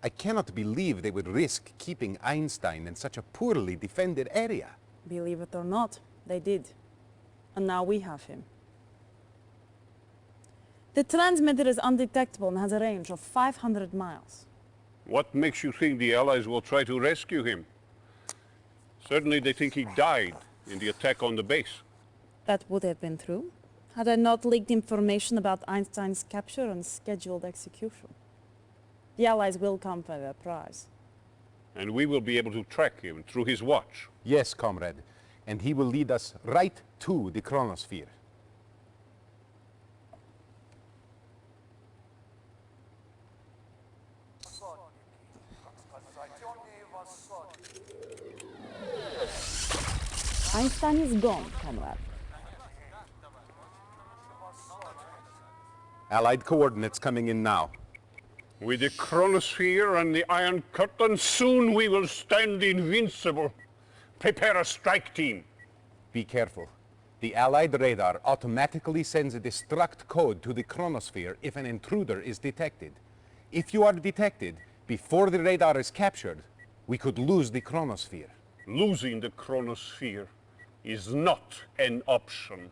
I cannot believe they would risk keeping Einstein in such a poorly defended area. Believe it or not, they did. And now we have him. The transmitter is undetectable and has a range of 500 miles. What makes you think the Allies will try to rescue him? Certainly they think he died in the attack on the base. That would have been true, had I not leaked information about Einstein's capture and scheduled execution. The Allies will come for their prize. And we will be able to track him through his watch. Yes, comrade. And he will lead us right to the Chronosphere. Einstein is gone, comrade. Allied coordinates coming in now. With the Chronosphere and the Iron Curtain, soon we will stand invincible. Prepare a strike team. Be careful. The Allied radar automatically sends a destruct code to the Chronosphere if an intruder is detected. If you are detected before the radar is captured, we could lose the Chronosphere. Losing the Chronosphere is not an option.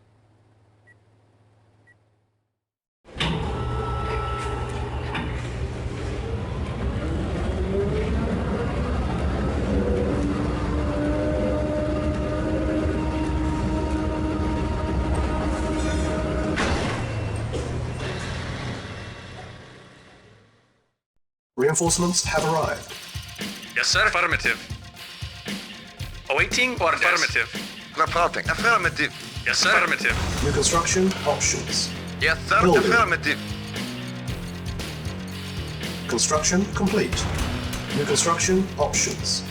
Reinforcements have arrived. Yes, sir. Affirmative. Awaiting orders. Affirmative. Reporting. Affirmative. Yes, sir. Affirmative. New construction options. Yes, sir. Building. Affirmative. Construction complete. New construction options.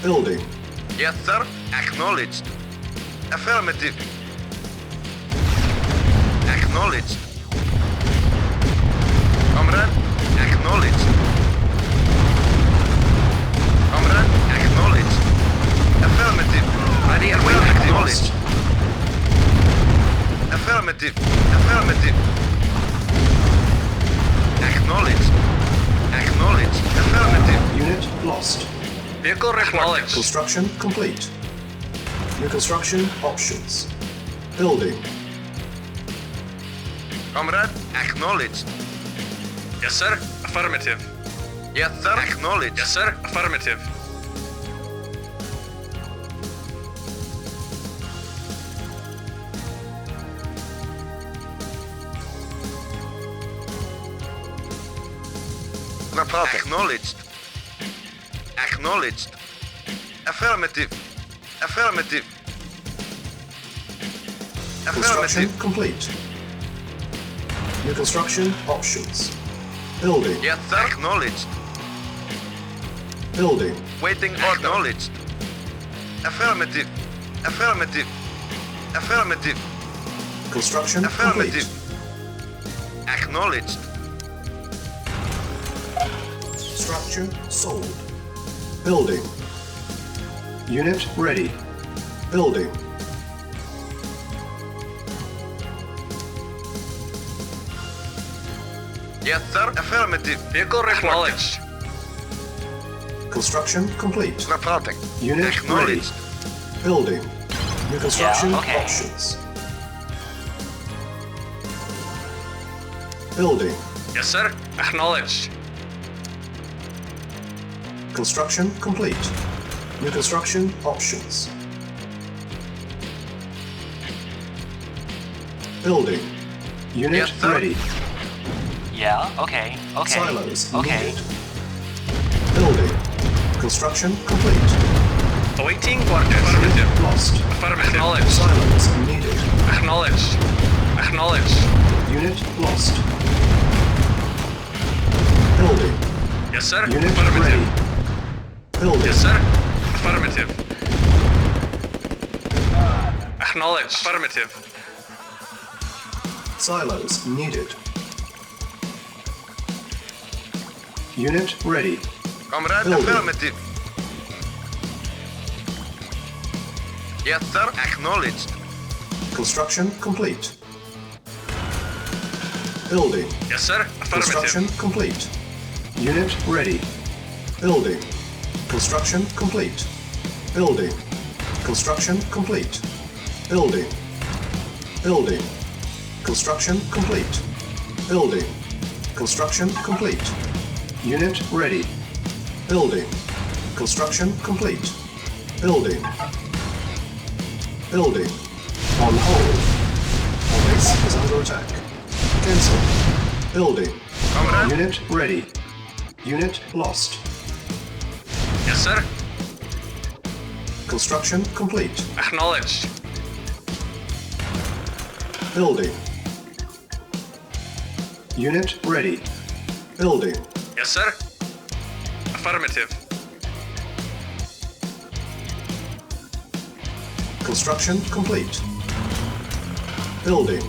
Building. Yes, sir. Acknowledged. Affirmative. Acknowledged. Comrade, acknowledged. Comrade, acknowledged. Affirmative. Ready and Well waiting. acknowledged. Affirmative. Affirmative. Acknowledged. Acknowledged. Affirmative. Unit lost. Vehicle acknowledged. Construction complete. New construction options. Building. Comrade, acknowledged. Yes, sir. Affirmative. Yes, sir. Acknowledged. Yes, sir. Affirmative. Reporting. Acknowledged. Acknowledged. Affirmative. Affirmative. Construction Affirmative. complete. New construction options. Building. Yes, sir. Acknowledged. Building. Waiting order. Acknowledged. Affirmative. Affirmative. Affirmative. Construction Affirmative. complete. Acknowledged. Structure sold. Building. Unit ready. Building. Yes, sir. Affirmative. Vehicle acknowledged. Construction complete. Reporting. Unit ready. Acknowledged. Building. New construction Yeah, okay. options. Building. Yes, sir. Acknowledged. Construction complete. New construction options. Building. Unit Yes, sir. ready. Yeah, okay, okay. Silos okay. needed. Building. Construction complete. Awaiting orders. Affirmative. Lost. Affirmative. Acknowledged. Silos needed. Acknowledged. Acknowledged. Unit lost. Building. Yes, sir. Unit Affirmative. ready. Building. Yes, sir. Affirmative. Acknowledged. Affirmative. Silos needed. Unit ready. Comrade, Building. affirmative. Yes, sir. Acknowledged. Construction complete. Building. Yes, sir. Construction Affirmative. complete. Unit ready. Building. Construction complete. Building. Construction complete. Building. Building. Construction complete. Building. Construction complete. Unit ready. Building. Construction complete. Building. Building. On hold. Our base is under attack. Cancel. Building. Comrade? Unit ready. Unit lost. Yes, sir. Construction complete. Acknowledged. Building. Unit ready. Building. Yes, sir. Affirmative. Construction complete. Building.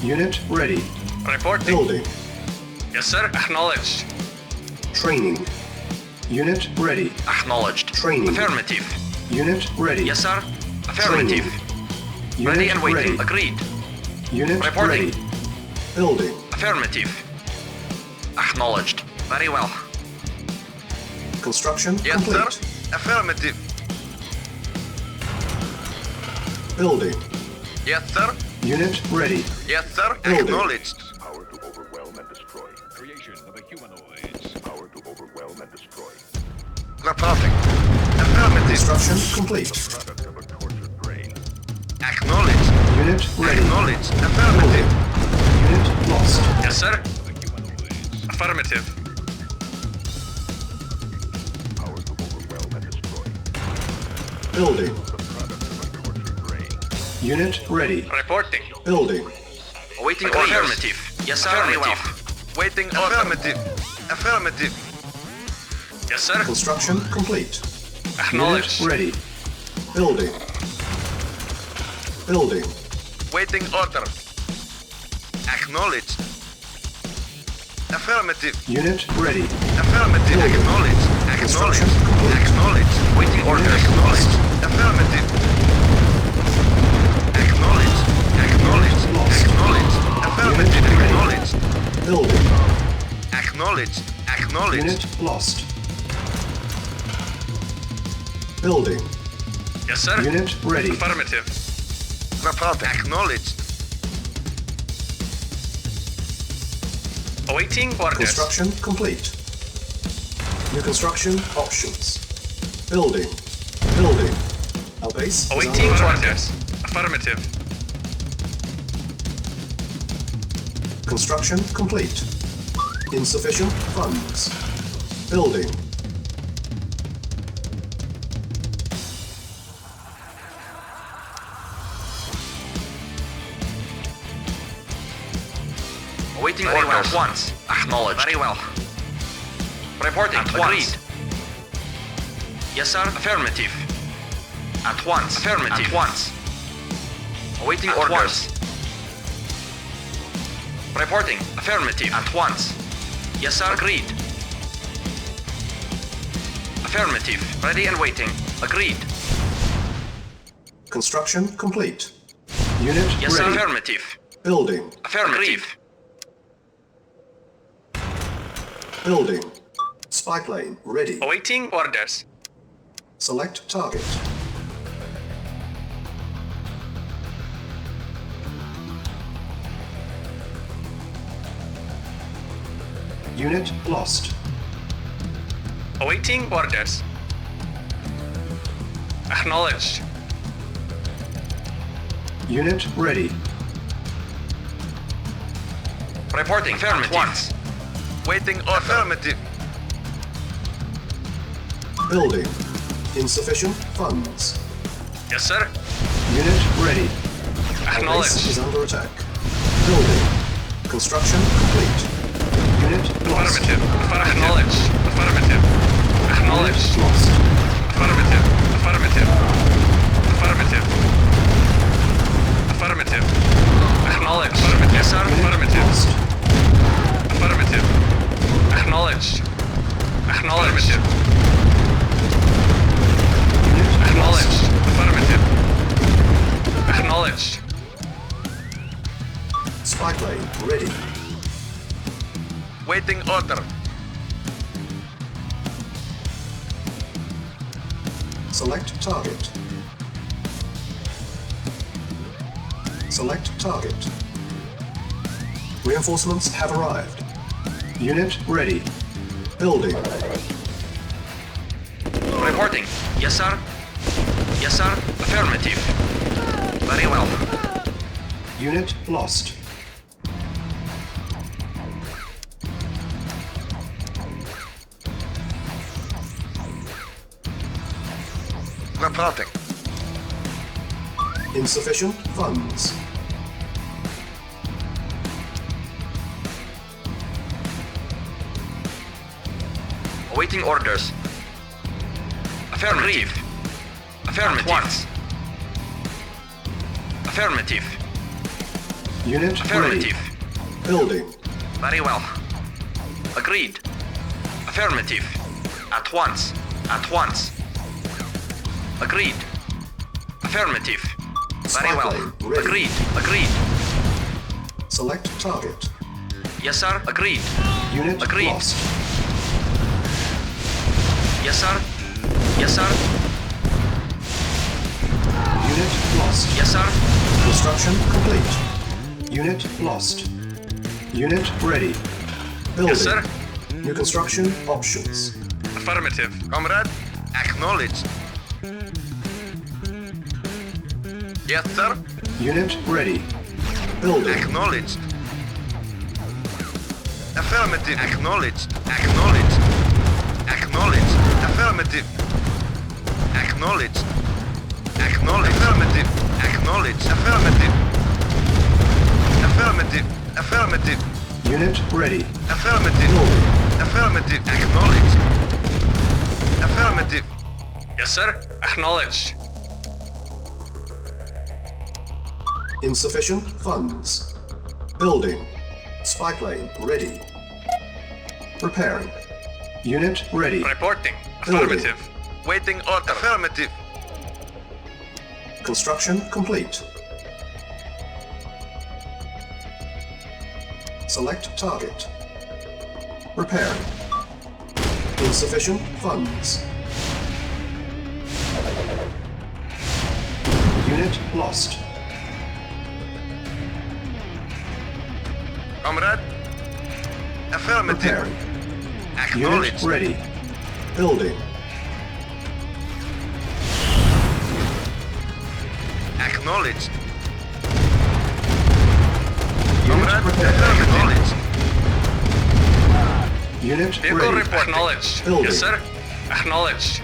Unit ready. Reporting. Building. Yes, sir. Acknowledged. Training. Unit ready. Acknowledged. Training. Affirmative. Unit ready. Yes, sir. Affirmative. Unit Ready and waiting. ready. Agreed. Unit Reporting. ready. Building. Affirmative. Acknowledged. Very well. Construction Yes, complete. sir. Affirmative. Building. Yes, sir. Unit ready. Yes, sir. Building. Acknowledged. Power to overwhelm and destroy. Creation of the humanoids. Power to overwhelm and destroy. Reporting. Affirmative. Construction complete. Product of a tortured brain. Acknowledged. Unit ready. Acknowledged. Building. Affirmative. Unit lost. Yes, sir. The humanoids. Affirmative. Power to overwhelm and destroy. Building. The product of a tortured brain. Unit ready. Reporting. Building. Awaiting orders. Affirmative. Yes, sir. Very well. Waiting order. Affirmative. Affirmative. Yes, sir. Construction complete. Acknowledged. Unit ready. Building. Building. Waiting order. Acknowledged. Affirmative. Unit ready. Affirmative. Building. Acknowledged. Construction Acknowledged. complete. Acknowledged. Waiting order. Acknowledged. Affirmative. Acknowledged. Acknowledged. Lost. Acknowledged. Affirmative. Unit ready. Acknowledged. Building. Acknowledged. Acknowledged. Unit lost. Building. Yes, sir. Unit ready. Affirmative. Report. Acknowledged. Awaiting orders. Construction complete. New construction options. Building. Building. Our base is Awaiting under attack. orders. Affirmative. Construction complete. Insufficient funds. Building. Awaiting Very well. orders. At once. Acknowledged. Very well. Reporting. At Agreed. once. Yes, sir. Affirmative. At once. Affirmative. At once. Awaiting At orders. once. Reporting. Affirmative. At once. Yes, sir. Agreed. Affirmative. Ready and waiting. Agreed. Construction complete. Unit Yes, sir. ready. Affirmative. Building. Affirmative. Building. Spy plane ready. Awaiting orders. Select target. Unit lost. Awaiting orders. Acknowledged. Unit ready. Reporting. Affirmative. At once. Waiting order. Affirmative. Building. Insufficient funds. Yes, sir. Unit ready. Our base Acknowledged. is under attack. Building. Construction complete. Unit lost. Affirmative. Acknowledged. Affirmative. Acknowledged. Unit lost. Affirmative. Affirmative. Affirmative. Affirmative. Acknowledged. Affirmative. Yes, sir. Unit Affirmative. lost. Affirmative. Acknowledged. Acknowledged. Unit Acknowledged. lost. Affirmative. Acknowledged. Spy plane ready. Waiting order. Select target. Select target. Reinforcements have arrived. Unit ready. Building. Reporting. Yes, sir. Yes, sir. Affirmative. Very well. Unit lost. Reporting. Insufficient funds. Awaiting orders. Affirmative. Affirmative. Once. Affirmative. Unit Affirmative. ready. Building. Very well. Agreed. Affirmative. At once. At once. Agreed. Affirmative. Very well. Spy plane ready. Agreed. Agreed. Select target. Yes, sir. Agreed. Unit Agreed. lost. Yes, sir. Yes, sir. Unit lost. Yes, sir. Construction complete. Unit lost. Unit ready. Building. Yes, sir. New construction options. Affirmative. Comrade, acknowledged. Yes, sir. Unit ready. Building. Acknowledged. Affirmative. Acknowledged. Acknowledged. Acknowledged. Affirmative. Acknowledged. Acknowledged. Affirmative. Acknowledged. Affirmative. Affirmative. Affirmative. Unit ready. Affirmative. Building. Affirmative. Acknowledged. Affirmative. Yes, sir. Acknowledged. Insufficient funds. Building. Spy plane ready. Repairing. Unit ready. Reporting. Building. Affirmative. Waiting order. Affirmative. Construction complete. Select target. Repairing. Insufficient funds. Unit lost. Comrade. Affirmative. Repairing. Unit Acknowledged. ready. Building. Acknowledged. Unit Comrade. prepared. Acknowledged. Unit Vehicle ready. report. Acknowledged. Building. Yes, sir. Acknowledged.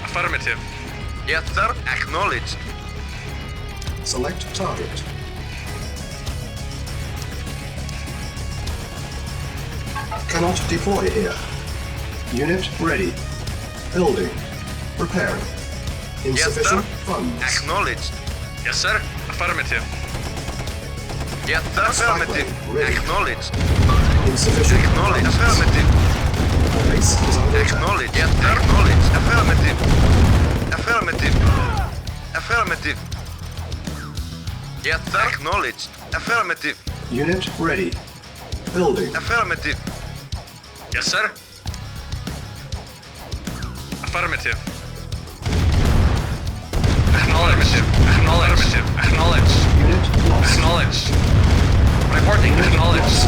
Affirmative. Yes, sir. Acknowledged. Select target. Cannot deploy here. Unit ready. Building. Repairing. Insufficient funds. Acknowledged. Yes, sir. Affirmative. Yes, sir. Affirmative. Ready. Acknowledged. Insufficient Acknowledged. funds. Affirmative. Base is under attack. Acknowledged. Yes, sir. Acknowledged. Affirmative. Affirmative. Affirmative. Yes, sir. Acknowledged. Affirmative. Unit ready. Building. Affirmative. Yes, sir. Affirmative. Acknowledged. Acknowledged. Acknowledged. Unit lost. Acknowledged. Reporting. Acknowledged.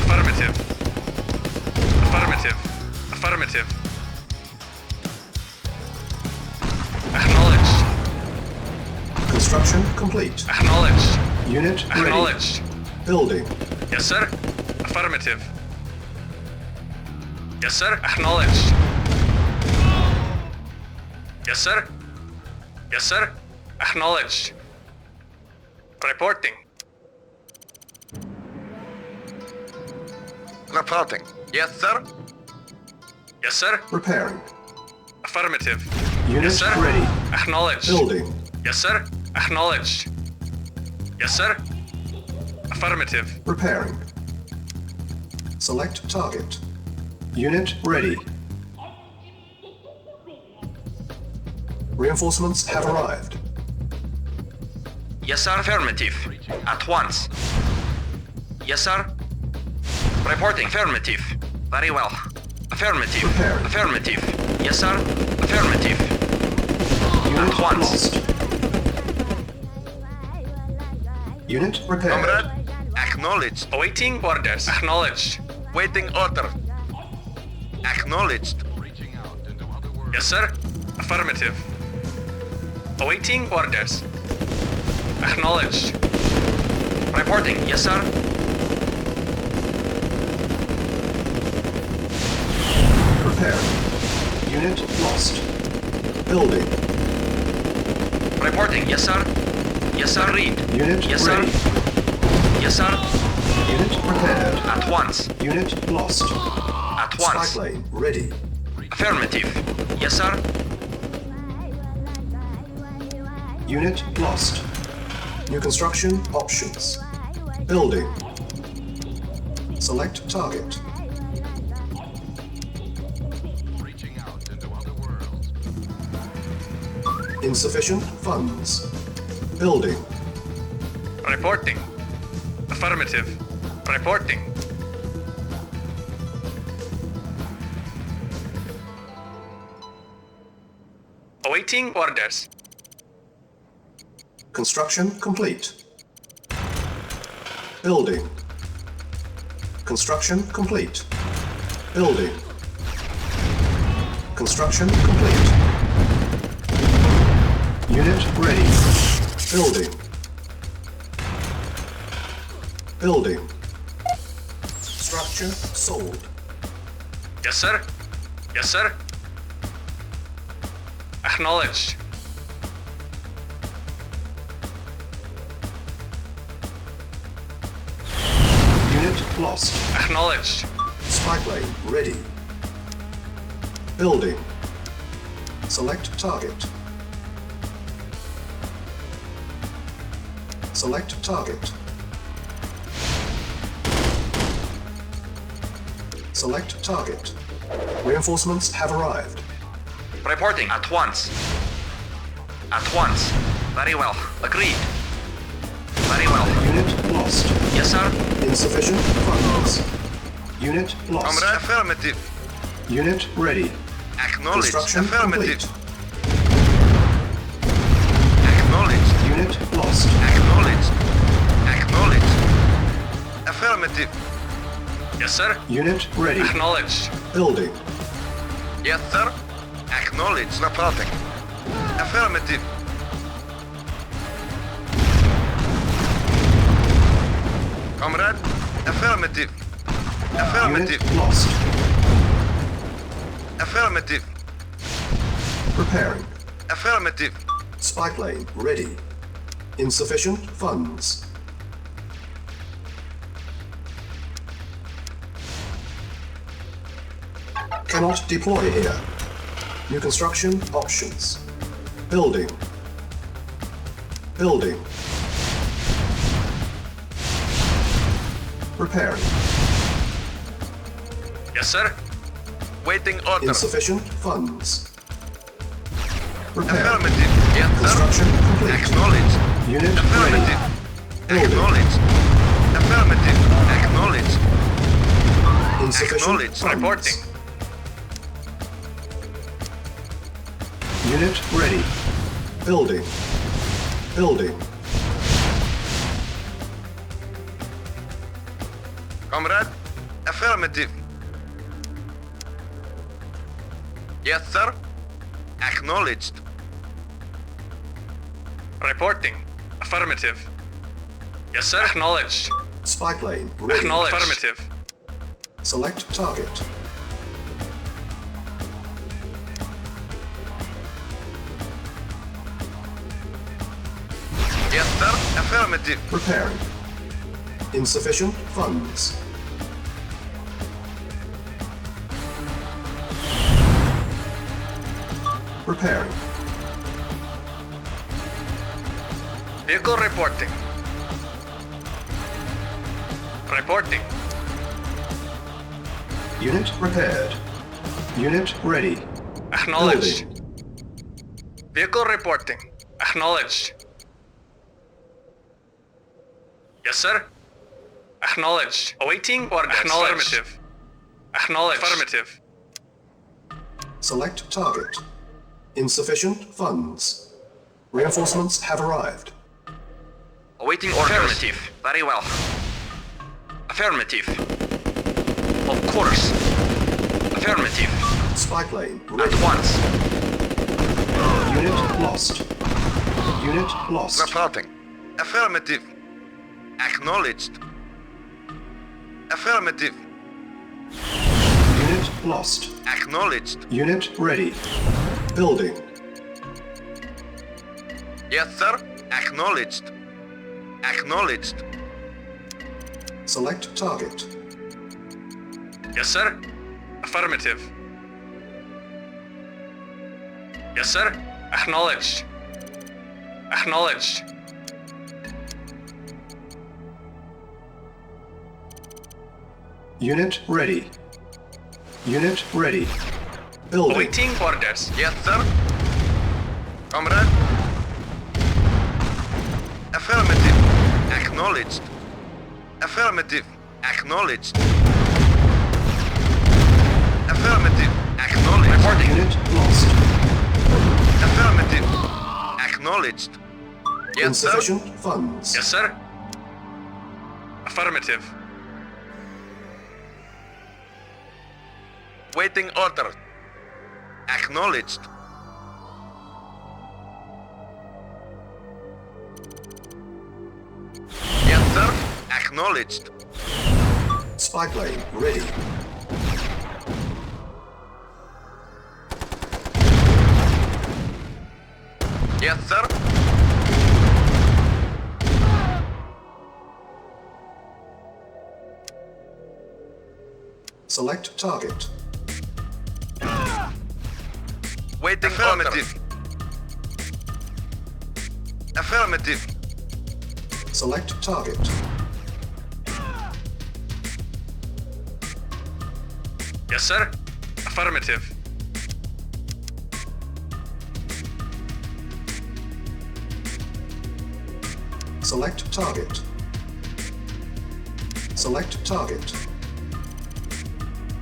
Affirmative. Affirmative. Affirmative. Acknowledged. Construction complete. Acknowledged. Unit ready. Acknowledged. Building. Yes, sir. Affirmative. Yes, sir. Acknowledged. Yes, sir. Yes, sir. Acknowledged. Reporting. Reporting. Yes, sir. Yes, sir. Repairing. Affirmative. Unit Yes, sir. ready. Acknowledged. Building. Yes, sir. Acknowledged. Yes, sir. Affirmative. Repairing. Select target. Unit ready. Reinforcements have arrived. Yes, sir. Affirmative. At once. Yes, sir. Reporting. Affirmative. Very well. Affirmative. Preparing. Affirmative. Yes, sir. Affirmative. Unit At once. lost. Unit repaired. Comrade, acknowledged. Awaiting orders. Acknowledged. Waiting order. Acknowledged. Yes, sir. Affirmative. Awaiting orders. Acknowledged. Reporting. Yes, sir. Prepared. Unit lost. Building. Reporting. Yes, sir. Yes, sir. Read. Unit Yes, sir. ready. Yes, sir. Unit prepared. At once. Unit lost. At Spy once. plane ready. Affirmative. Yes, sir. Unit lost. New construction options. Building. Select target. Insufficient funds. Building. Reporting. Affirmative. Reporting. Awaiting orders. Construction complete. Building. Construction complete. Building. Construction complete. Unit ready. Building. Building. Structure sold. Yes, sir. Yes, sir. Acknowledged. Unit lost. Acknowledged. Spy plane ready. Building. Select target. Select target. Select target. Reinforcements have arrived. Reporting at once. At once. Very well. Agreed. Very well. Unit lost. Yes, sir. Insufficient funds. Unit lost. Comrade, affirmative. Unit ready. Acknowledged. Construction Affirmative. complete. Acknowledged. Unit lost. Acknowledged. Acknowledged. Affirmative. Yes, sir. Unit ready. Acknowledged. Building. Yes, sir. Acknowledged. Reporting. Affirmative. Comrade, affirmative. Affirmative. Unit lost. Affirmative. Preparing. Affirmative. Spy plane ready. Insufficient funds. Cannot deploy here. New construction options. Building. Building. Repairing. Yes, sir. Waiting order. Insufficient funds. Repairing. Affirmative. Yes, sir. Construction complete. Acknowledged. Unit ready. Affirmative. Building. Acknowledged. Affirmative. Acknowledged. Insufficient Acknowledged. funds. Reporting. Unit ready. Building. Building. Comrade, affirmative. Yes, sir. Acknowledged. Reporting. Affirmative. Yes, sir. Acknowledged. Spy plane ready. Acknowledged. Affirmative. Select target. Yes, sir. Affirmative. Preparing. Insufficient funds. Preparing. Vehicle reporting. Reporting. Unit repaired. Unit ready. Acknowledged. Building. Vehicle reporting. Acknowledged. Yes, sir. Acknowledged. Awaiting orders. Acknowledged. Affirmative. Acknowledged. Affirmative. Select target. Insufficient funds. Reinforcements have arrived. Awaiting orders. Affirmative. Very well. Affirmative. Of course. Affirmative. Spy plane ready. At once. Unit lost. Unit lost. Reporting. Affirmative. Acknowledged. Affirmative. Unit lost. Acknowledged. Unit ready. Building. Yes, sir. Acknowledged. Acknowledged. Select target. Yes, sir. Affirmative. Yes, sir. Acknowledged. Acknowledged. Unit ready. Unit ready. Building. Awaiting orders. Yes, sir. Comrade. Affirmative. Acknowledged. Affirmative. Acknowledged. Affirmative. Acknowledged. Reporting. Unit lost. Affirmative. Acknowledged. Yes, sir. Insufficient funds. Yes, sir. Affirmative. Waiting order. Acknowledged. Yes, sir. Acknowledged. Spy plane ready. Yes, sir. Select target. Waiting affirmative. Affirmative. Select target. Yes, sir. Affirmative. Select target. Select target.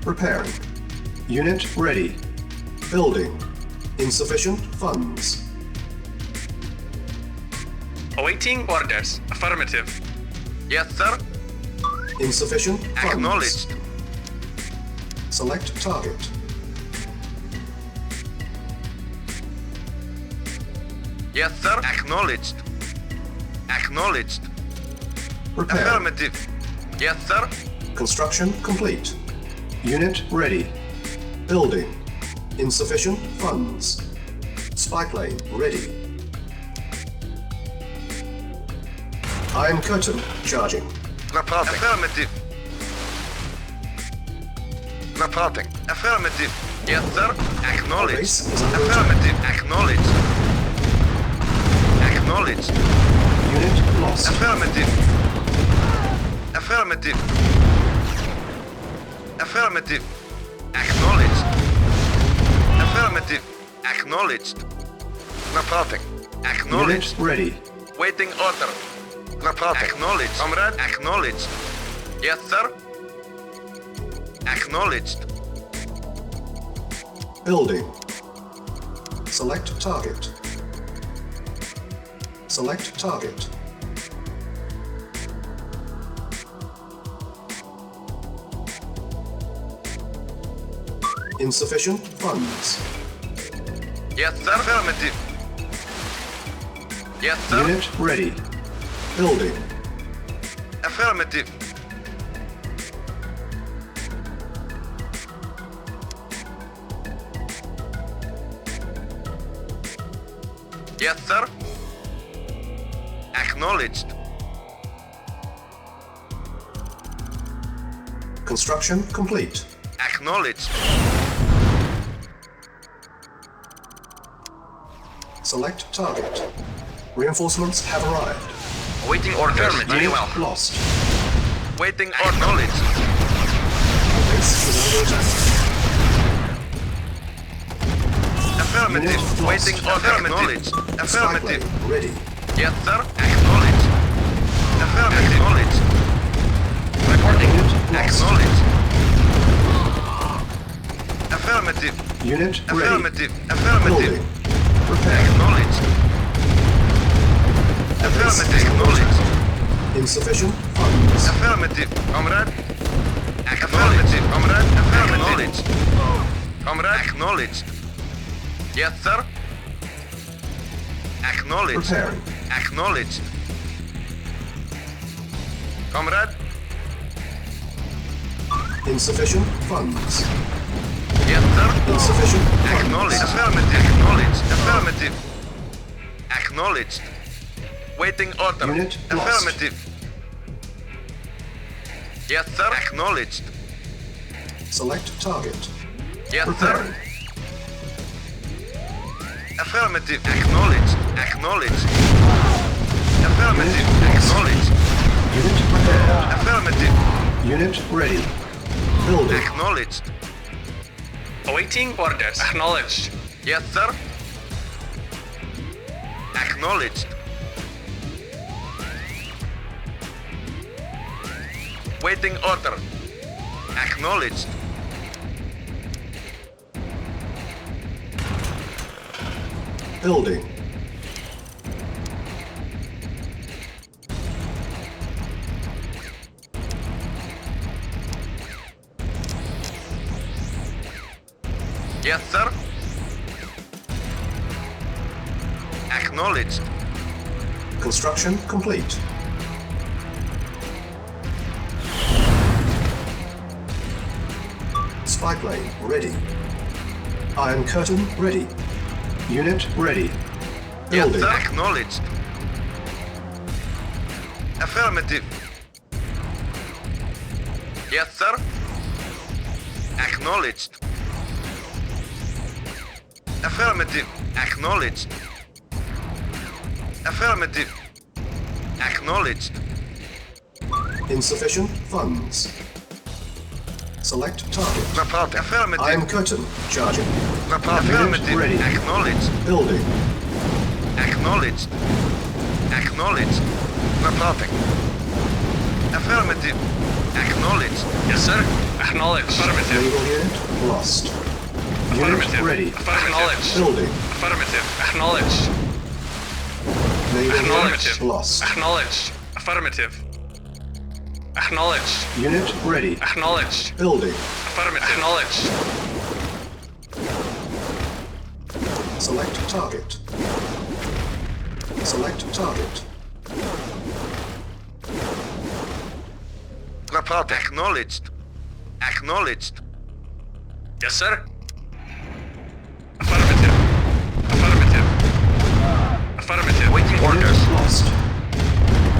Preparing. Unit ready. Building. Insufficient funds. Awaiting orders. Affirmative. Yes, sir. Insufficient funds. Acknowledged. Select target. Yes, sir. Acknowledged. Acknowledged. Prepare. Affirmative. Yes, sir. Construction complete. Unit ready. Building. Insufficient funds. Spy plane ready. Iron curtain charging. Reporting. Affirmative. Reporting. Affirmative. Yes, sir. Acknowledged. Base is under Affirmative. Acknowledged. Acknowledged. Unit lost. Affirmative. Affirmative. Affirmative. Acknowledged. Affirmative. Acknowledged. Reporting. Acknowledged. Unit ready. Waiting order. Reporting. Acknowledged. Comrade. Acknowledged. Yes, sir. Acknowledged. Building. Select target. Select target. Insufficient funds. Yes, sir. Affirmative. Yes, sir. Unit ready. Building. Affirmative. Yes, sir. Acknowledged. Construction complete. Acknowledged. Select target. Reinforcements have arrived. Awaiting orders. Very Unit well. lost. Waiting acknowledged. Base is under attack. Affirmative. Unit lost. Waiting order. Acknowledged. Spy Affirmative. plane ready. Yes, sir. Acknowledged. Affirmative. Acknowledged. Reporting. Unit lost. Acknowledged. Affirmative. Unit ready. Affirmative. Affirmative. Building. Repairing. Acknowledged. Affirmative. Acknowledged. Insufficient funds. Affirmative, comrade. Affirmative, comrade. Acknowledged. Comrade. Acknowledged. Yes, sir. Acknowledged. Repairing. Acknowledged. Comrade. Insufficient funds. Yes, sir. Insufficient funds. Acknowledged. Affirmative. Acknowledged. Affirmative. Acknowledged. Waiting order. Unit lost. Affirmative. Yes, sir. Acknowledged. Select target. Yes, Repairing. sir. Affirmative. Acknowledged. Acknowledged. Affirmative. Acknowledged. Unit prepared. Affirmative. Unit ready. Building. Acknowledged. Awaiting orders. Acknowledged. Yes, sir. Acknowledged. Waiting order. Acknowledged. Building. Yes, sir. Acknowledged. Construction complete. Spy plane ready. Iron curtain ready. Unit ready. Yes, Building. sir. Acknowledged. Affirmative. Yes, sir. Acknowledged. Affirmative. Acknowledged. Affirmative. Acknowledged. Insufficient funds. Select target. Report. Affirmative. Iron curtain charging. Report. Unit Affirmative. ready. Acknowledged. Building. Acknowledged. Acknowledged. Reporting. Affirmative. Acknowledged. Yes, sir. Acknowledged. Affirmative. Naval unit lost. Unit Affirmative. ready. Acknowledged. Building. Affirmative. Acknowledged. Naval Acknowledged. unit lost. Acknowledged. Affirmative. Acknowledged. Unit ready. Acknowledged. Building. Affirmative. Acknowledged. Select target. Select target. Report. Acknowledged. Acknowledged. Yes, sir. Affirmative. Affirmative. Affirmative. Waiting Unit orders. lost.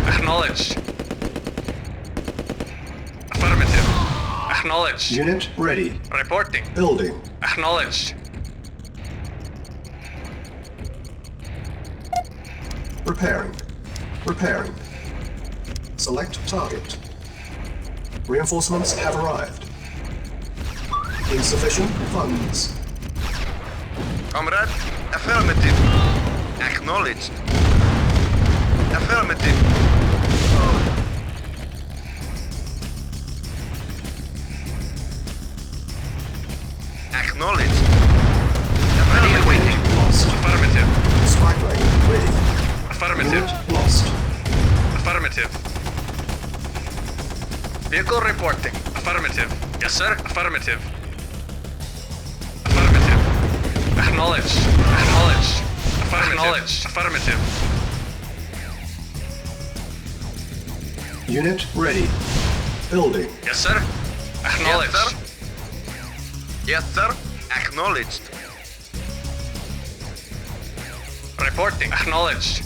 Acknowledged. Affirmative. Acknowledged. Unit ready. Reporting. Building. Acknowledged. Repairing. Repairing. Select target. Reinforcements have arrived. Insufficient funds. Comrade. Affirmative. Acknowledged. Affirmative. Acknowledged. Affirmative. Waiting. Lost. Affirmative. Spy plane ready. Affirmative. Unit lost. Affirmative. Vehicle reporting. Affirmative. Yes, sir. Affirmative. Affirmative. Acknowledged. Acknowledged. Acknowledged. Affirmative. Unit ready. Building. Yes, sir. Acknowledged. Yes, sir. Yes, sir. Acknowledged. Reporting. Acknowledged.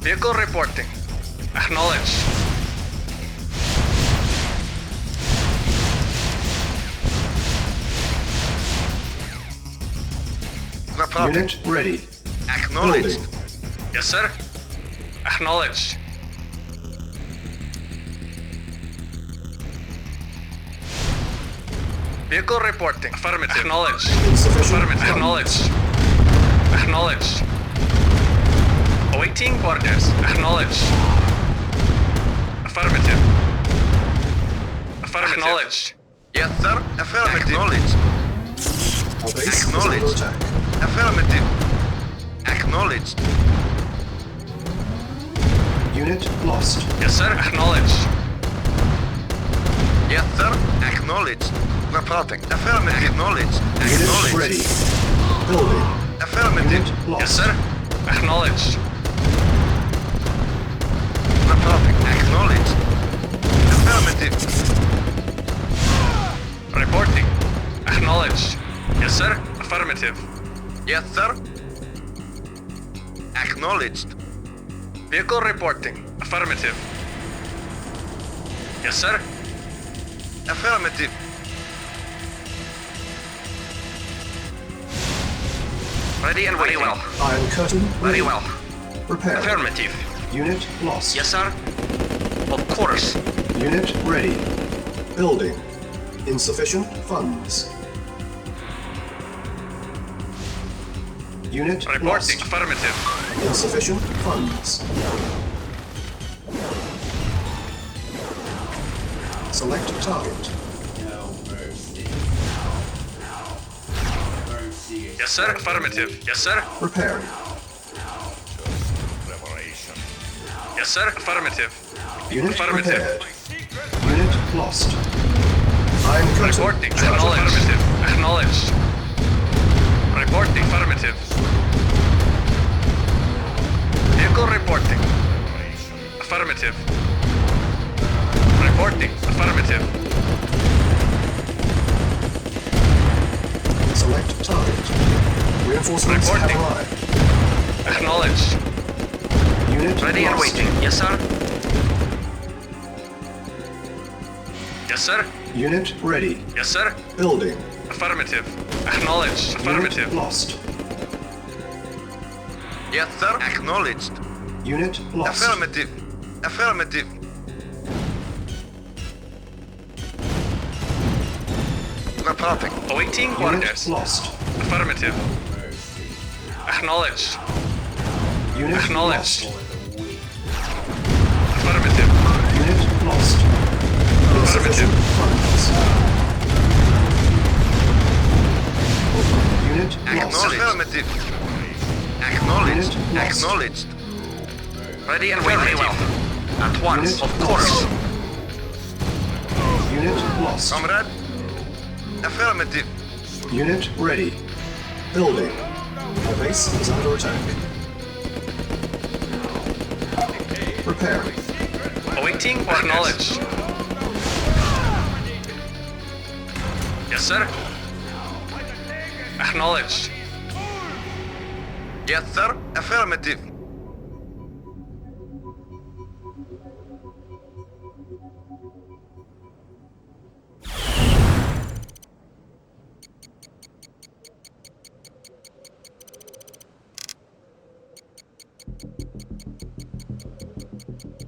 Vehicle reporting. Acknowledged. Report. Unit ready. Acknowledged. Building. Yes, sir. Acknowledged. Vehicle reporting. Affirmative. Acknowledged. Insufficient Affirmative. funds. Acknowledged. Acknowledged. Awaiting orders. Acknowledged. Affirmative. Affirmative. Acknowledged. Yes, sir. Affirmative. Acknowledged. Our base is under Acknowledged. attack. Affirmative. Acknowledged. Unit lost. Yes, sir. Acknowledged. Yes, sir. Acknowledged. Reporting. Affirmative. Acknowledged. Unit Acknowledged. ready. Building. Affirmative. Unit lost. Yes, sir. Acknowledged. Reporting. Acknowledged. Affirmative. Reporting. Acknowledged. Yes, sir. Affirmative. Yes, sir. Acknowledged. Vehicle reporting. Affirmative. Yes, sir. Affirmative. Ready and waiting. Very well. Iron curtain ready. Very well. Repair. Affirmative. Unit lost. Yes, sir. Of course. Unit ready. Building. Insufficient funds. Unit Reporting. lost. Affirmative. Insufficient funds. Select target. Yes, sir. Affirmative. Yes, sir. Repairing. Yes, sir. Affirmative. Unit Affirmative. repaired. Unit lost. Iron curtain. Reporting. charging. Acknowledged. Acknowledged. Reporting. Affirmative. Vehicle reporting. Affirmative. Reporting. Affirmative. Select target. Reinforcements have Reporting. arrived. Acknowledged. Unit Ready and lost. waiting. Yes, sir. Yes, sir. Unit ready. Yes, sir. Building. Affirmative. Acknowledged. Affirmative. Unit lost. Yes, sir. Acknowledged. Unit lost. Affirmative. Affirmative. Reporting. Awaiting Unit orders. lost. Affirmative. Acknowledged. Unit Acknowledged. lost. Affirmative. Unit lost. Insufficient funds. Unit lost. Acknowledged. Affirmative. Acknowledged. Unit lost. Acknowledged. Ready and waiting. Well. At once. Unit Of course. lost. Unit lost. Comrade. Affirmative. Unit ready. Building. Our base is under attack. Repairing. Awaiting orders. Acknowledged. Yes, sir. Acknowledged. Yes, sir. Affirmative.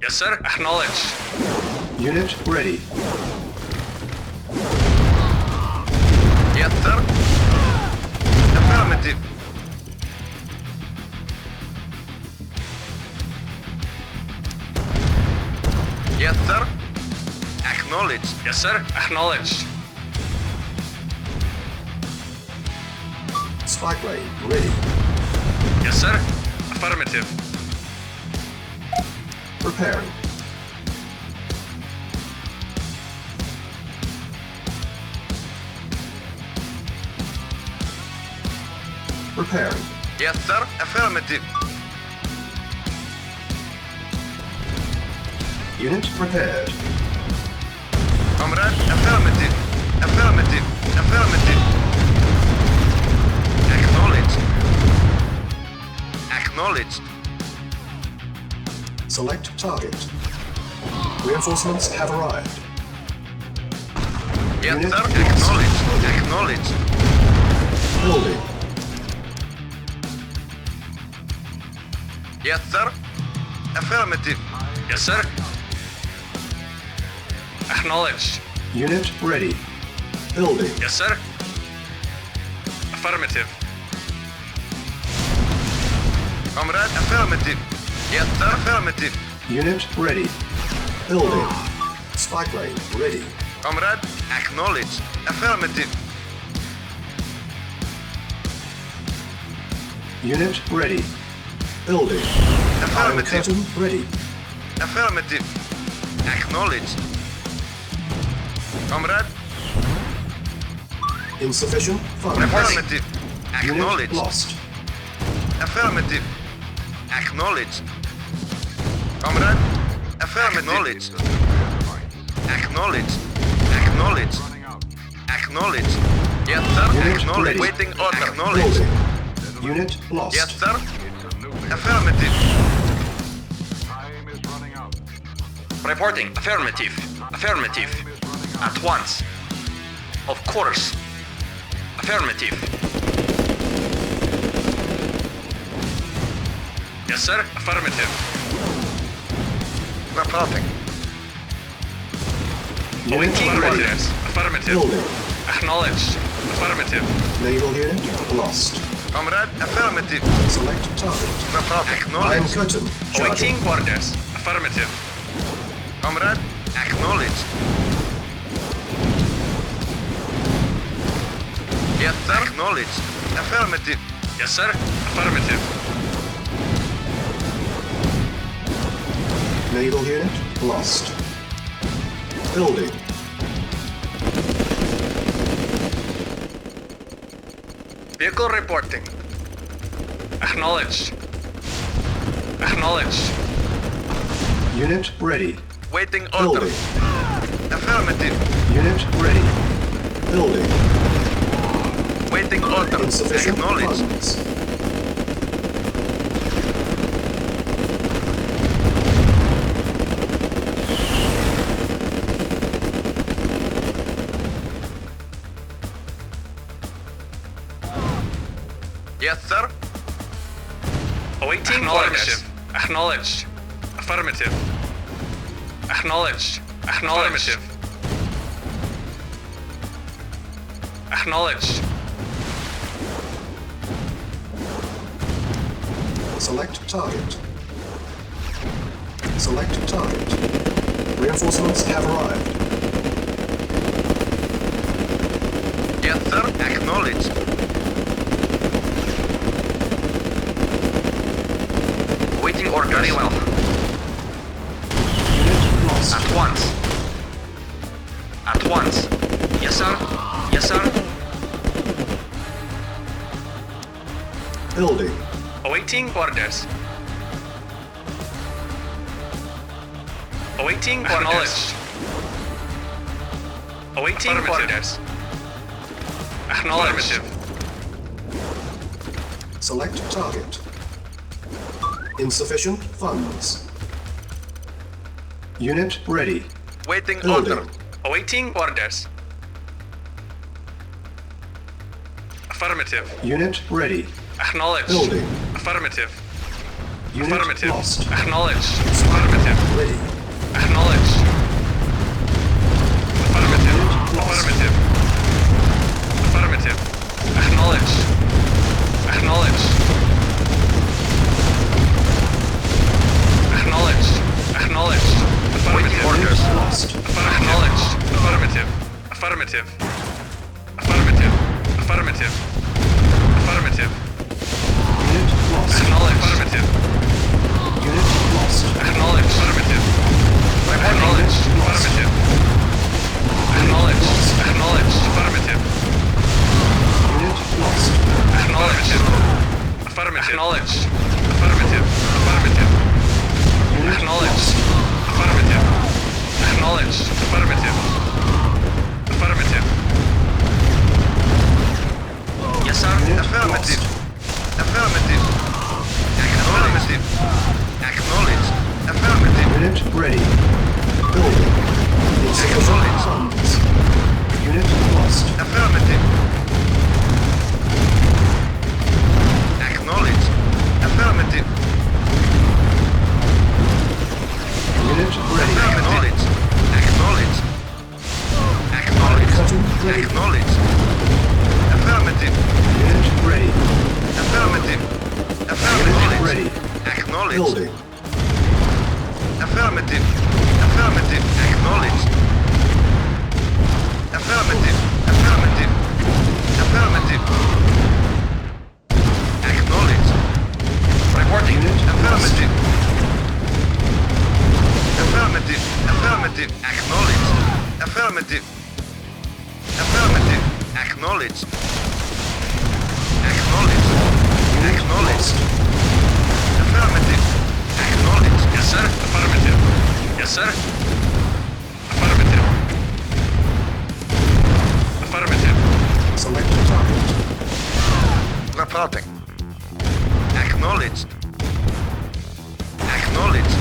Yes, sir. Acknowledged. Unit ready. Yes, sir. Affirmative. Yes, sir. Acknowledged. Yes, sir. Acknowledged. Spy plane ready. Yes, sir. Affirmative. Repairing. Repairing. Yes, sir. Affirmative. Unit repaired. Comrade. Affirmative. Affirmative. Affirmative. Acknowledged. Acknowledged. Select target. Reinforcements have arrived. Yes, Unit sir. lost. Acknowledged. Acknowledged. Building. Yes, sir. Affirmative. Yes, sir. Acknowledged. Unit ready. Building. Yes, sir. Affirmative. Comrade. Affirmative. Yes, sir. Affirmative. Unit ready. Building. Spy plane ready. Comrade. Acknowledged. Affirmative. Unit ready. Building. Iron Affirmative. curtain ready. Affirmative. Acknowledged. Comrade. Insufficient funds. Affirmative. Unit Acknowledged. lost. Affirmative. Acknowledged. Comrade. Affirmative. Acknowledged. Acknowledged. Acknowledged. Yes, sir. Unit Acknowledged. ready. Waiting order. Acknowledged. Building. Unit lost. Yes, sir. Affirmative. Time is running out. Reporting. Affirmative. Affirmative. At once. Of course. Affirmative. Yes, sir. Affirmative. Reporting. Unit Awaiting ready. orders. Affirmative. Building. Acknowledged. Affirmative. Naval unit lost. Comrade. Affirmative. Select target. Reporting. Iron Acknowledged. curtain charging. Awaiting orders. Affirmative. Comrade. Acknowledged. Yes, sir. Acknowledged. Affirmative. Yes, sir. Affirmative. Naval unit lost. Building. Vehicle reporting. Acknowledged. Acknowledged. Unit ready. Waiting order. Building. Affirmative. Unit ready. Building. Waiting order. Insufficient Acknowledged. funds. Yes, sir. Awaiting orders. Acknowledged. Affirmative. Acknowledged. Affirmative. Acknowledged. Select target. Select target. Reinforcements have arrived. Yes, sir. Acknowledged. Waiting orders. Very well. Unit lost. At once. At once. Yes, sir. Yes, sir. Building. Awaiting orders. Awaiting orders. Awaiting orders. Acknowledged. Select target. Insufficient funds. Unit ready. Waiting Building. order. Awaiting orders. Affirmative. Unit ready. Acknowledged. Building. Affirmative. Unit Affirmative. lost. Acknowledged. Affirmative. Ready. Acknowledged. Affirmative. Lost. Affirmative. Affirmative. Acknowledged. Acknowledged. Acknowledged. Acknowledged. Affirmative. Orders. Lost. Acknowledged. Affirmative. Affirmative. Affirmative. Affirmative. Affirmative. Unit lost. Acknowledged. Affirmative. Unit lost. Acknowledged. Affirmative. Acknowledged. Affirmative. Acknowledged. Acknowledged. Affirmative. Unit lost. Acknowledged. Affirmative. Acknowledged. Affirmative. Affirmative. Unit Acknowledged. lost. Affirmative. Acknowledged. Affirmative. Affirmative. Yes, sir. Unit Affirmative. lost. Affirmative. Acknowledged. Acknowledged. Affirmative. Affirmative. Acknowledged. Affirmative. Affirmative. Acknowledged. Acknowledged. Acknowledged. Affirmative. Acknowledged. Yes, sir. Affirmative. Yes, sir. Affirmative. Affirmative. Select target. Reporting. Acknowledged. Acknowledged.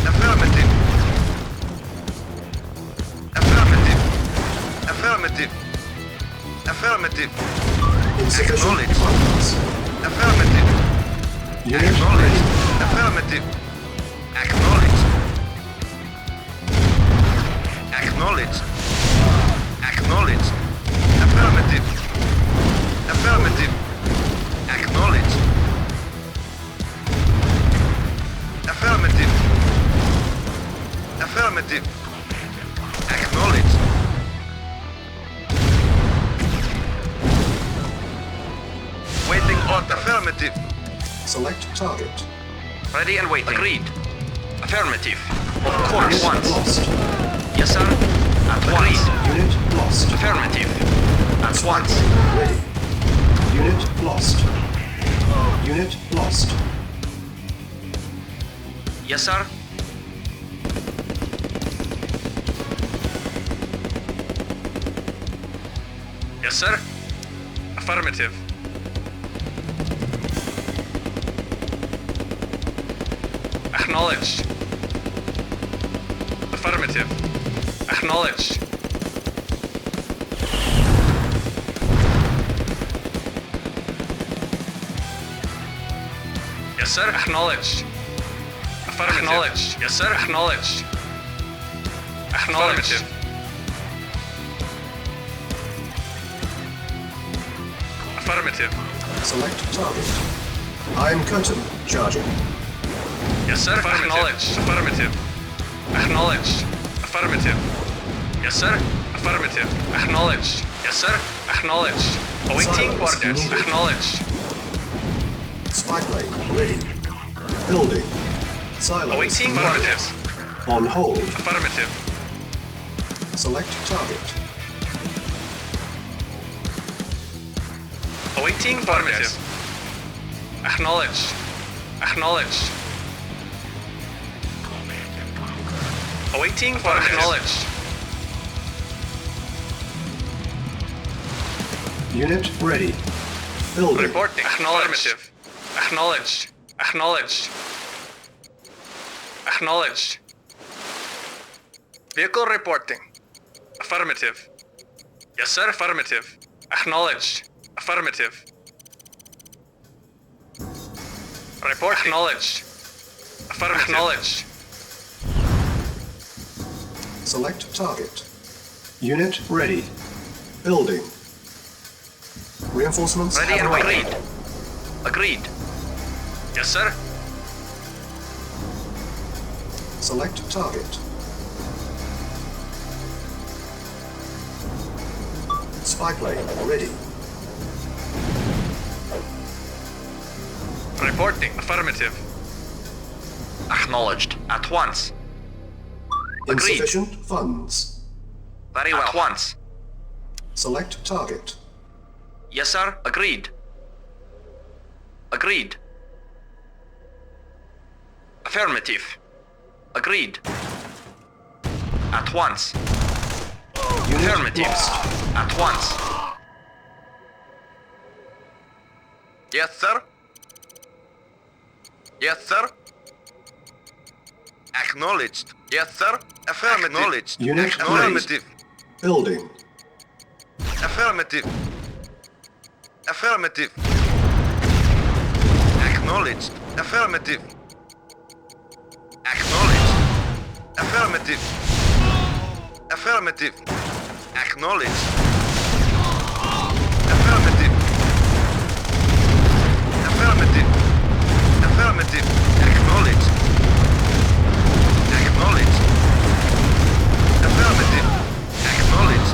Affirmative. Affirmative. Affirmative. Affirmative. Insufficient Acknowledged. funds. Affirmative. Unit Acknowledged. ready. Affirmative. Acknowledged. Acknowledged. Acknowledged. Affirmative. Affirmative. Acknowledged. Affirmative. Affirmative. Acknowledged. Waiting on affirmative. Select target. Ready and waiting. Agreed. Affirmative. Of Unit course. Once. lost. Yes, sir. At once. Unit lost. Affirmative. At once. Ready. Unit lost. Unit lost. Yes, sir. Yes, sir. Affirmative. Acknowledged. Affirmative. Acknowledged. Yes, sir. Acknowledged. Affirmative. Acknowledged. Yes, sir. Acknowledged. Acknowledged. Affirmative. Select target. I'm curtain. Charging. Yes, sir. Acknowledged. Affirmative. Acknowledged. Affirmative. Yes, sir. Affirmative. Acknowledged. Yes, sir. Acknowledged. Awaiting Silence orders. needed. Acknowledged. Spy plane ready. Building. Silence. Awaiting needed. orders. On hold. Affirmative. Select target. Awaiting orders. Acknowledged. Acknowledged. Awaiting orders. Acknowledged. Unit ready. Building. Reporting. Acknowledged. Acknowledged. Acknowledged. Acknowledged. Vehicle reporting. Affirmative. Yes, sir. Affirmative. Acknowledged. Affirmative. Report acknowledged. Affirmative. Acknowledged. Select target. Unit ready. Building. Reinforcements Ready have and arrived. agreed. Agreed. Yes, sir. Select target. Spy plane ready. Reporting. Affirmative. Acknowledged. At once. Agreed. Insufficient funds. Very well. At once. Select target. Yes, sir. Agreed. Agreed. Affirmative. Agreed. At once. Unit Affirmative. lost. At once. Yes, sir. Yes, sir. Acknowledged. Yes, sir. Affirmative. Acknowledged. Unit Affirmative. Building. Affirmative. Affirmative. Acknowledged. Affirmative. Acknowledged. Affirmative. Affirmative. Acknowledged. Affirmative. Affirmative. Affirmative. Acknowledged. Acknowledged. Affirmative. Acknowledged.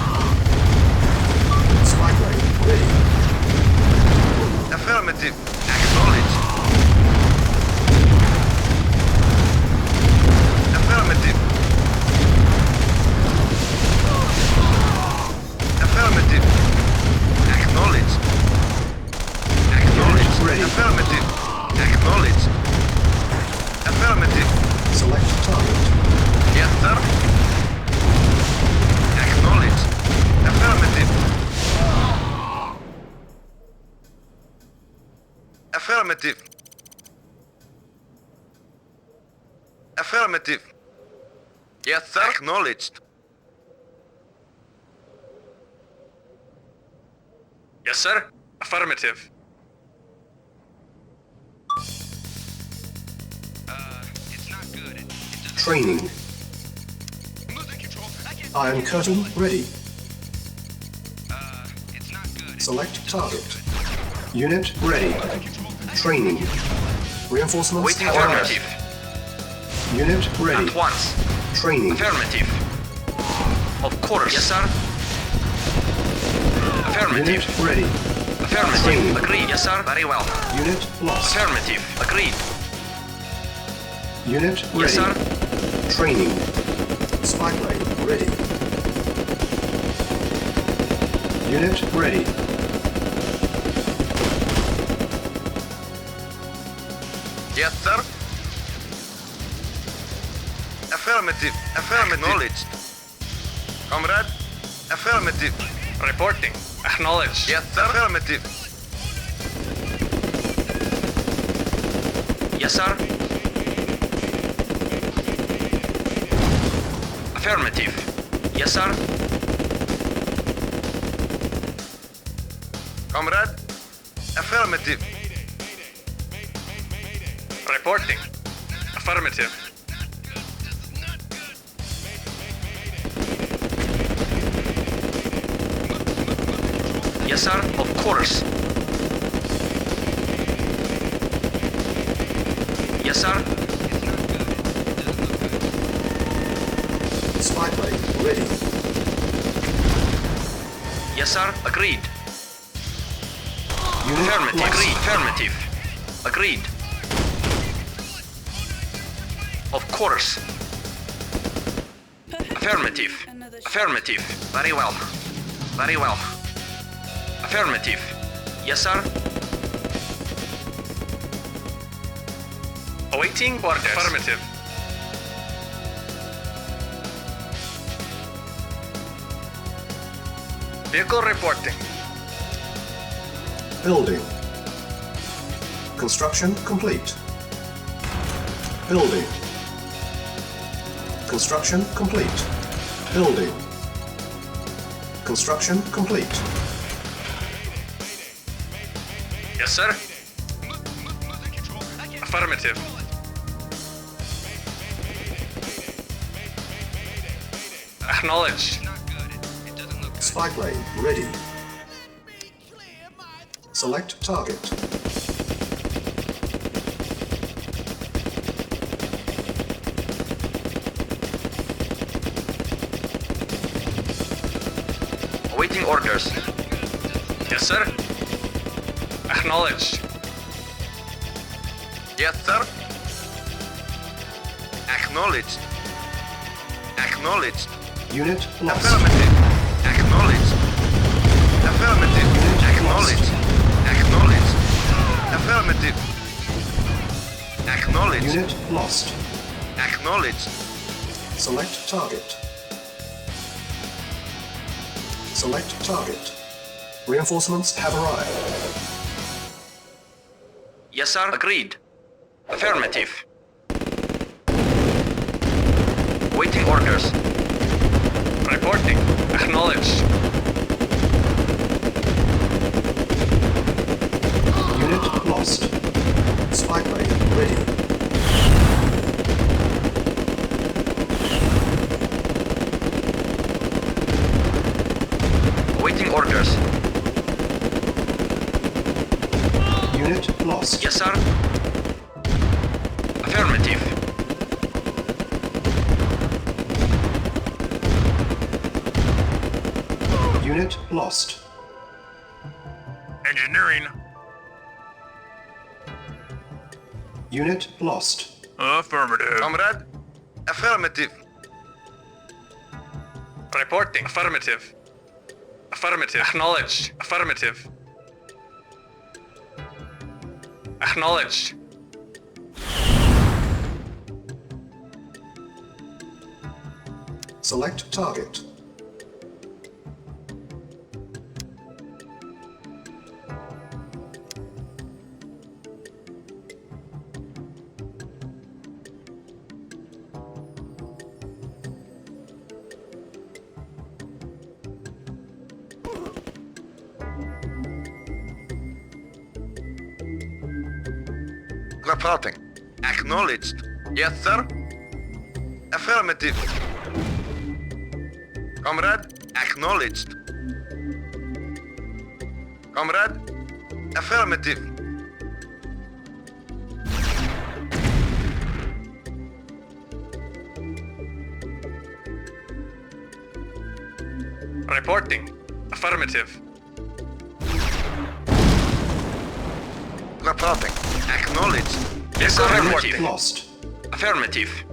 Spy plane ready. Affirmative. Acknowledged. Affirmative. Select target. Yes, sir. Acknowledged. Affirmative. Affirmative. Affirmative. Yes, sir. Acknowledged. Yes, sir. Affirmative. It's not good. Training. Iron Curtain ready. It's not good. Select target. Unit ready. Training. Reinforcements Waiting have arrived. affirmative. Unit ready. At once. Training. Affirmative. Of course. Yes, sir. Affirmative. Unit ready. Affirmative. Training. Agreed. Yes, sir. Very well. Unit lost. Affirmative. Agreed. Unit ready. Yes, sir. Training. Spy plane ready. Unit ready. Yes, sir. Affirmative. Affirmative. Acknowledged. Comrade. Affirmative. Reporting. Acknowledged. Yes, sir. Affirmative. Yes, sir. Affirmative. Yes, sir. Comrade. Affirmative. Reporting. Affirmative. Yes, sir. Of course. Yes, sir. Spy plane ready. Yes, sir. Agreed. Unit Affirmative. lost. Agreed. Affirmative. Agreed. Of course. Affirmative. Affirmative. Very well. Very well. Affirmative. Yes, sir. Awaiting orders. Affirmative. Vehicle reporting. Building. Construction complete. Building. Construction complete. Building. Construction complete. Yes, sir. Affirmative. Acknowledged. Spy plane ready. Select target. Awaiting orders. Yes, sir. Acknowledged. Yes, sir. Acknowledged. Acknowledged. Unit lost. Affirmative. Acknowledged. Affirmative. Acknowledged. Acknowledged. Affirmative. Acknowledged. Unit lost. Acknowledged. Select target. Select target. Reinforcements have arrived. Yes, sir. Agreed. Affirmative. Waiting orders. Reporting. Acknowledged. Unit lost. Spy plane ready. Waiting orders. Unit lost. Yes, sir. Affirmative. Unit lost. Engineering. Unit lost. Affirmative. Comrade. Affirmative. Reporting. Affirmative. Affirmative. Acknowledged. Affirmative. Acknowledged. Select target. Reporting. Acknowledged. Yes, sir. Affirmative. Comrade, acknowledged. Comrade, affirmative. Reporting. Affirmative. Reporting. Acknowledged. Yes, sir. Unit Affirmative. lost. Affirmative.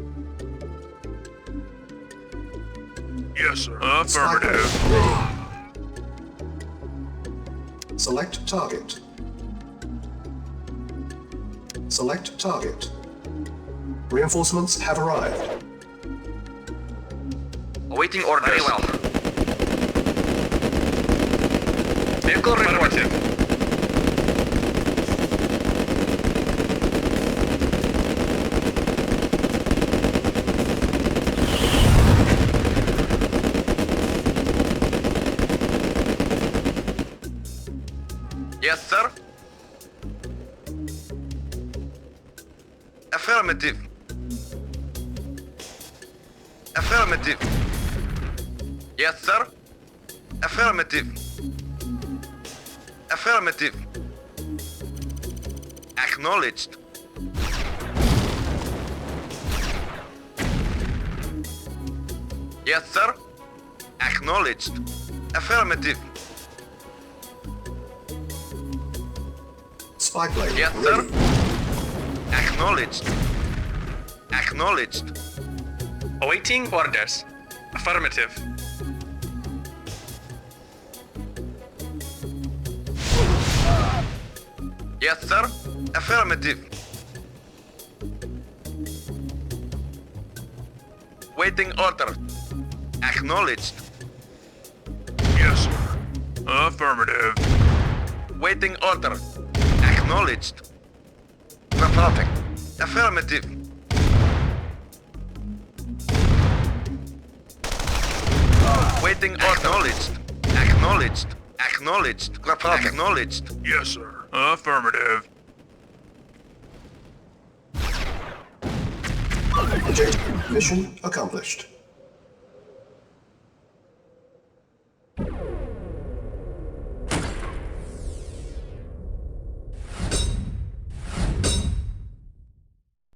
Yes, sir. Affirmative. Ready. Select target. Select target. Reinforcements have arrived. Awaiting orders. Very well. Vehicle reported. Yes, sir. Affirmative. Affirmative. Yes, sir. Affirmative. Affirmative. Acknowledged. Yes, sir. Acknowledged. Affirmative. Spy plane Yes, sir. ready. Acknowledged. Acknowledged. Awaiting orders. Affirmative. Yes, sir. Affirmative. Waiting order. Acknowledged. Yes, sir. Affirmative. Waiting order. Acknowledged. Reporting. Affirmative. Waiting order. Acknowledged. Acknowledged. Acknowledged. Reporting. Acknowledged. Yes, sir. Affirmative. Objective mission accomplished.